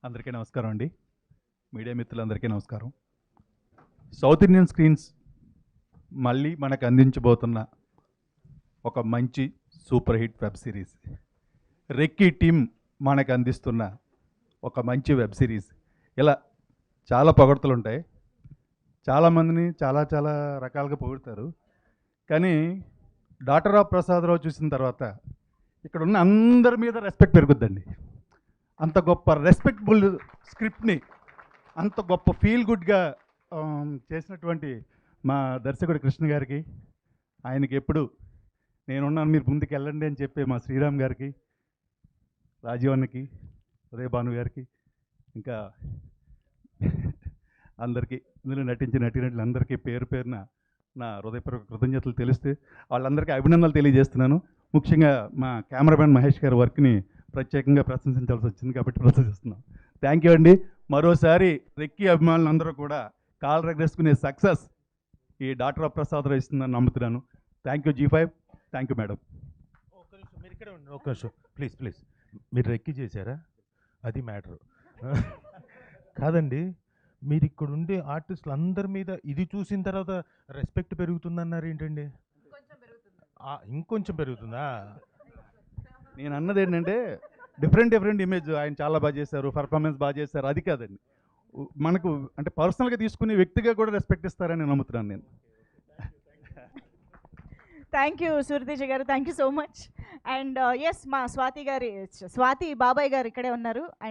అందరికీ నమస్కారం అండి. మీడియా మిత్రులందరికీ నమస్కారం. సౌత్ ఇండియన్ స్క్రీన్స్ మళ్ళీ మనకు అందించబోతున్న ఒక మంచి super hit web series. Recce team మనకు అందిస్తున్న ఒక మంచి వెబ్ సిరీస్. ఇలా చాలా పొగడ్తలు ఉంటాయి, చాలామందిని చాలా చాలా రకాలుగా పొగుడతారు. కానీ డాటర్ ఆఫ్ ప్రసాదరావు చూసిన తర్వాత ఇక్కడ ఉన్న అందరి మీద రెస్పెక్ట్ పెరుగుద్దండి. అంత గొప్ప రెస్పెక్టబుల్ స్క్రిప్ట్ని అంత గొప్ప ఫీల్ గుడ్గా చేసినటువంటి మా దర్శకుడు కృష్ణ గారికి, ఆయనకి ఎప్పుడు నేనున్నాను మీరు ముందుకు వెళ్ళండి అని చెప్పే మా శ్రీరామ్ గారికి, రాజీవ్ అన్నకి, ఉదయ భాను గారికి, ఇంకా అందరికీ ఇందులో నటించిన నటీనటులందరికీ పేరు పేరున నా హృదయపూర్వక కృతజ్ఞతలు తెలిస్తే వాళ్ళందరికీ అభినందనలు తెలియజేస్తున్నాను. ముఖ్యంగా మా కెమెరామెన్ మహేష్ గారి వర్క్ని ప్రత్యేకంగా ప్రశంసించాల్సి వచ్చింది కాబట్టి ప్రశంసిస్తున్నాం. థ్యాంక్ యూ అండి. మరోసారి రెక్కీ అభిమానులందరూ కూడా కాల్ రగరేసుకునే సక్సెస్ ఈ డాక్టర్ ఆఫ్ ప్రసాదరావు ఇస్తుందని నమ్ముతున్నాను. Thank you G5. Thank you madam. ఒక్క నిమిషం మీరు ఇక్కడే ఉండండి, ఒక్క నిమిషం ప్లీజ్ ప్లీజ్. మీరు రెక్కి చేశారా? అది మ్యాటరు కాదండి. మీరు ఇక్కడ ఉండే ఆర్టిస్టులు అందరి మీద ఇది చూసిన తర్వాత రెస్పెక్ట్ పెరుగుతుందన్నారు ఏంటండి? ఇంకొంచెం పెరుగుతుందా? నేను అన్నది ఏంటంటే డిఫరెంట్ ఇమేజ్. ఆయన చాలా బాగా చేశారు, పర్ఫార్మెన్స్ బాగా చేశారు, అది కాదండి. మనకు అంటే పర్సనల్గా తీసుకునే వ్యక్తిగా కూడా రెస్పెక్ట్ ఇస్తారని నమ్ముతున్నాను నేను. థ్యాంక్ యూ సూర్యతేజ గారు, thank you so much. And ఎస్ మా స్వాతి బాబాయ్ గారు ఇక్కడే ఉన్నారు.